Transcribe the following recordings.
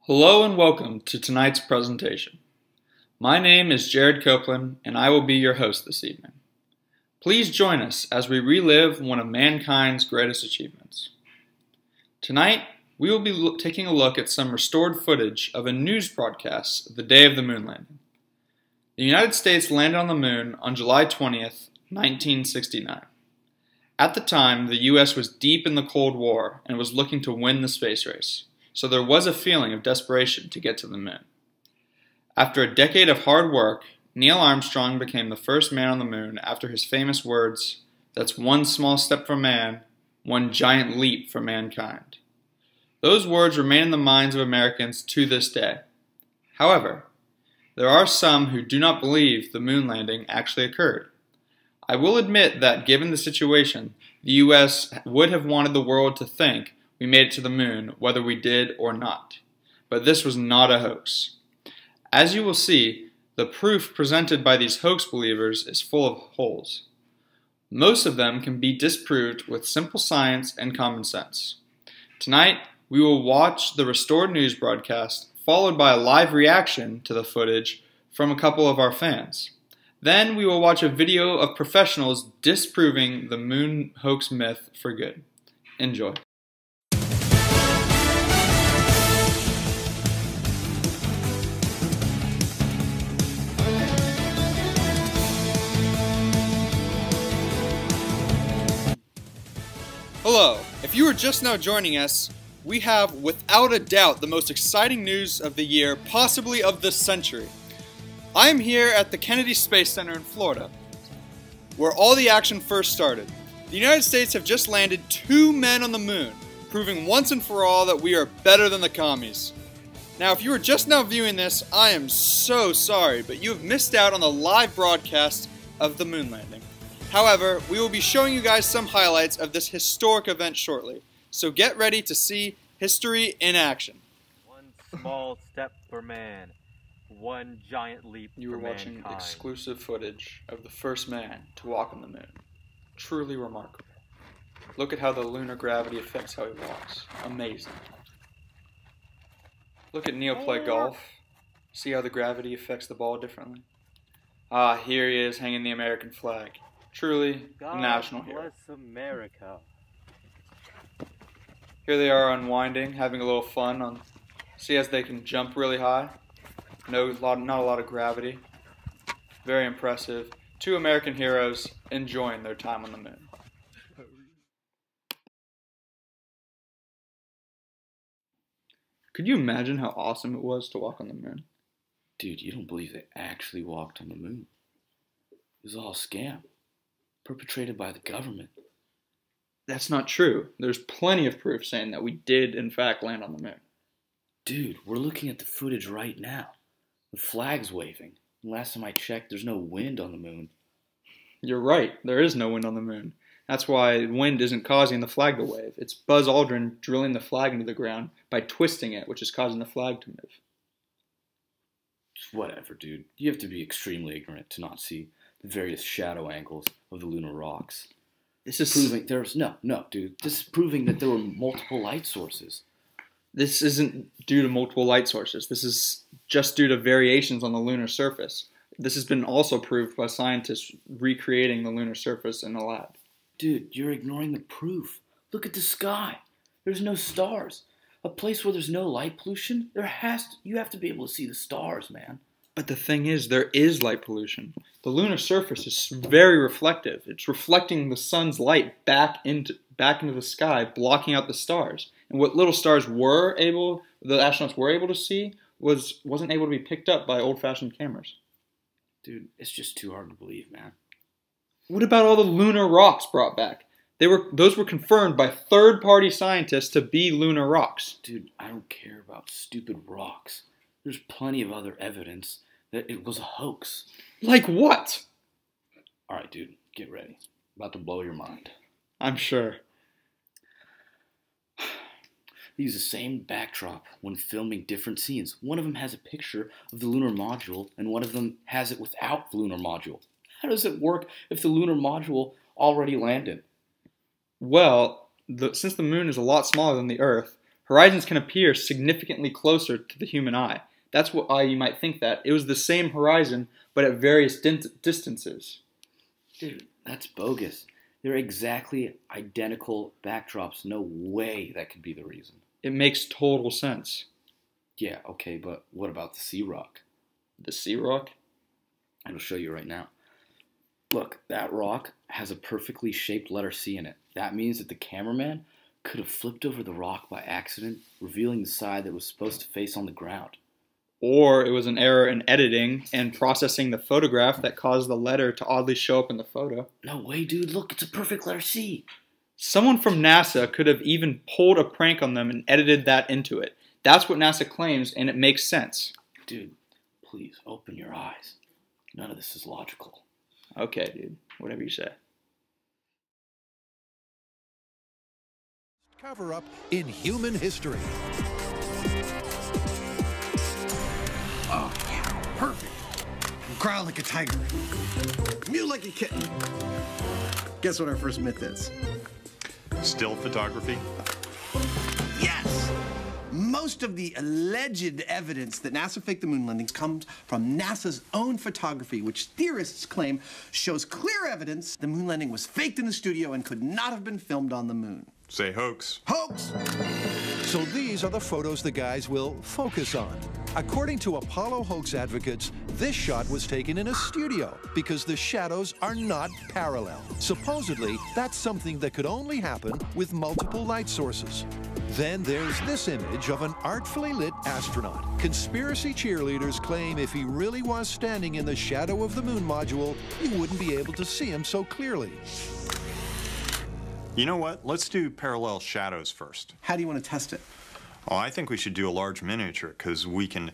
Hello and welcome to tonight's presentation. My name is Jared Copeland and I will be your host this evening. Please join us as we relive one of mankind's greatest achievements. Tonight, we will be taking a look at some restored footage of a news broadcast the day of the moon landing. The United States landed on the moon on July 20th, 1969. At the time, the US was deep in the Cold War and was looking to win the space race, so there was a feeling of desperation to get to the moon. After a decade of hard work, Neil Armstrong became the first man on the moon after his famous words, "That's one small step for man, one giant leap for mankind." Those words remain in the minds of Americans to this day. However, there are some who do not believe the moon landing actually occurred. I will admit that given the situation, the US would have wanted the world to think we made it to the moon whether we did or not. But this was not a hoax. As you will see, the proof presented by these hoax believers is full of holes. Most of them can be disproved with simple science and common sense. Tonight, we will watch the restored news broadcast, followed by a live reaction to the footage from a couple of our fans. Then we will watch a video of professionals disproving the moon hoax myth for good. Enjoy. Hello, if you are just now joining us, we have without a doubt the most exciting news of the year, possibly of the century. I am here at the Kennedy Space Center in Florida, where all the action first started. The United States have just landed 2 men on the moon, proving once and for all that we are better than the commies. Now, if you are just now viewing this, I am so sorry, but you have missed out on the live broadcast of the moon landing. However, we will be showing you guys some highlights of this historic event shortly, so get ready to see history in action. One small step for man, one giant leap You are for watching mankind. exclusive footage of the first man to walk on the moon. Truly remarkable. Look at how the lunar gravity affects how he walks. Amazing. Look at Neil play golf. See how the gravity affects the ball differently? Ah, here he is hanging the American flag. Truly a God national hero. bless America. Here they are unwinding, having a little fun. See as they can jump really high. Not a lot of gravity. Very impressive. 2 American heroes enjoying their time on the moon. Could you imagine how awesome it was to walk on the moon? Dude, you don't believe they actually walked on the moon. It was all a scam, perpetrated by the government. That's not true. There's plenty of proof saying that we did, in fact, land on the moon. Dude, we're looking at the footage right now. The flag's waving. Last time I checked, there's no wind on the moon. You're right. There is no wind on the moon. That's why wind isn't causing the flag to wave. It's Buzz Aldrin drilling the flag into the ground by twisting it, which is causing the flag to move. Whatever, dude. You have to be extremely ignorant to not see the various shadow angles of the lunar rocks. This is Proving there's no, dude. This is proving that there were multiple light sources. This isn't due to multiple light sources. This is just due to variations on the lunar surface. This has been also proved by scientists recreating the lunar surface in a lab. Dude, you're ignoring the proof. Look at the sky. There's no stars. A place where there's no light pollution, you have to be able to see the stars, man. But the thing is, there is light pollution. The lunar surface is very reflective. It's reflecting the sun's light back into the sky, blocking out the stars. And what little stars the astronauts were able to see, wasn't able to be picked up by old-fashioned cameras. Dude, it's just too hard to believe, man. What about all the lunar rocks brought back? Those were confirmed by third-party scientists to be lunar rocks. Dude, I don't care about stupid rocks. There's plenty of other evidence that it was a hoax. Like what? Alright, dude, get ready. About to blow your mind. I'm sure. They use the same backdrop when filming different scenes. One of them has a picture of the lunar module, and one of them has it without the lunar module. How does it work if the lunar module already landed? Well, since the moon is a lot smaller than the Earth, Horizons can appear significantly closer to the human eye. That's why you might think that. It was the same horizon, but at various distances. Dude, that's bogus. They're exactly identical backdrops. No way that could be the reason. It makes total sense. Yeah, okay, but what about the sea rock? The sea rock? I'll show you right now. Look, that rock has a perfectly shaped letter C in it. That means that the cameraman could have flipped over the rock by accident, revealing the side that was supposed to face on the ground. Or it was an error in editing and processing the photograph that caused the letter to oddly show up in the photo. No way, dude. Look, it's a perfect letter C. Someone from NASA could have even pulled a prank on them and edited that into it. That's what NASA claims, and it makes sense. Dude, please, open your eyes. None of this is logical. Okay, dude. Whatever you say. Cover-up in human history. Oh, yeah, perfect. Growl like a tiger. Mew like a kitten. Guess what our first myth is? Still photography? Yes! Most of the alleged evidence that NASA faked the moon landings comes from NASA's own photography, which theorists claim shows clear evidence the moon landing was faked in the studio and could not have been filmed on the moon. Say hoax. Hoax! So these are the photos the guys will focus on. According to Apollo hoax advocates, this shot was taken in a studio because the shadows are not parallel. Supposedly, that's something that could only happen with multiple light sources. Then there's this image of an artfully lit astronaut. Conspiracy cheerleaders claim if he really was standing in the shadow of the moon module, you wouldn't be able to see him so clearly. You know what? Let's do parallel shadows first. How do you want to test it? Oh, I think we should do a large miniature because we can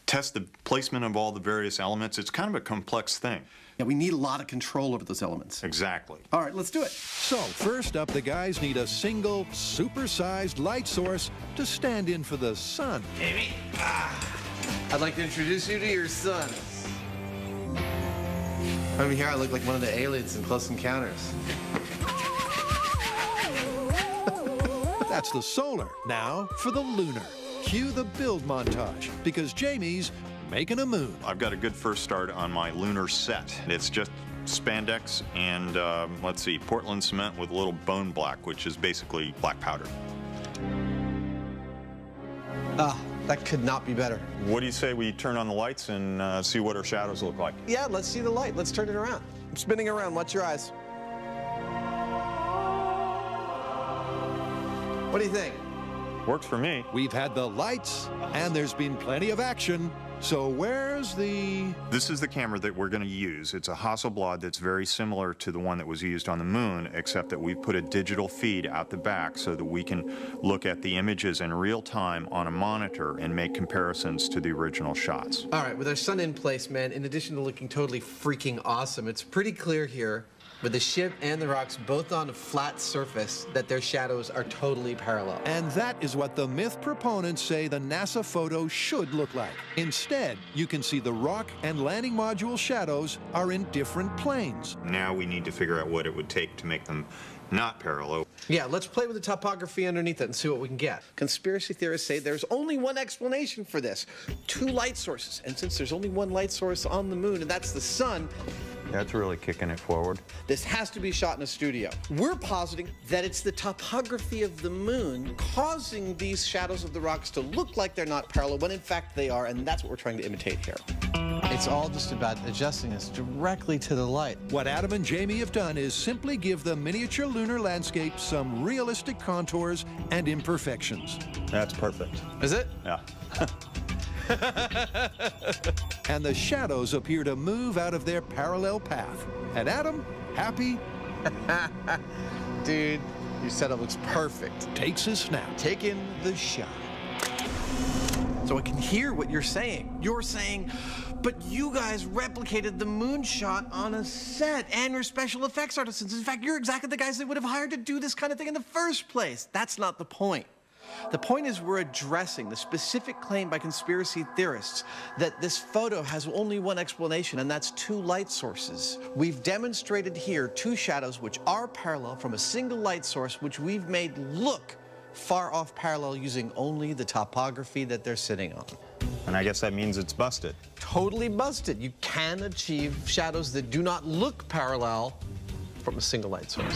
test the placement of all the various elements. It's kind of a complex thing. Yeah, we need a lot of control over those elements. Exactly. All right, let's do it. So, first up, the guys need a single, super-sized light source to stand in for the sun. Amy, I'd like to introduce you to your son. Over here, I look like one of the aliens in Close Encounters. That's the solar. Now for the lunar. Cue the build montage, because Jamie's making a moon. I've got a good first start on my lunar set. It's just spandex and, let's see, Portland cement with a little bone black, which is basically black powder. That could not be better. What do you say we turn on the lights and see what our shadows look like? Yeah, let's see the light. Let's turn it around. I'm spinning around. Watch your eyes. What do you think? Works for me. We've had the lights, and there's been plenty of action. So where's the... This is the camera that we're going to use. It's a Hasselblad that's very similar to the one that was used on the moon, except that we put a digital feed out the back so that we can look at the images in real time on a monitor and make comparisons to the original shots. All right, with our sun in place, man, in addition to looking totally freaking awesome, it's pretty clear here, with the ship and the rocks both on a flat surface, that their shadows are totally parallel. And that is what the myth proponents say the NASA photo should look like. Instead, you can see the rock and landing module shadows are in different planes. Now we need to figure out what it would take to make them not parallel. Yeah, let's play with the topography underneath it and see what we can get. Conspiracy theorists say there's only one explanation for this. 2 light sources. And since there's only one light source on the moon, and that's the sun, That's really kicking it forward. this has to be shot in a studio. We're positing that it's the topography of the moon causing these shadows of the rocks to look like they're not parallel, when in fact they are, and that's what we're trying to imitate here. It's all just about adjusting this directly to the light. What Adam and Jamie have done is simply give the miniature lunar landscape some realistic contours and imperfections. That's perfect. Is it? Yeah. And the shadows appear to move out of their parallel path. And Adam, happy, Dude, your setup looks perfect. takes his snap. Take in the shot. So I can hear what you're saying. You're saying, but you guys replicated the moon shot on a set, and you're special effects artisans. In fact, you're exactly the guys they would have hired to do this kind of thing in the first place. That's not the point. The point is we're addressing the specific claim by conspiracy theorists that this photo has only one explanation, and that's 2 light sources. We've demonstrated here 2 shadows which are parallel from a single light source, which we've made look far off parallel using only the topography that they're sitting on. And I guess that means it's busted. Totally busted. You can achieve shadows that do not look parallel from a single light source.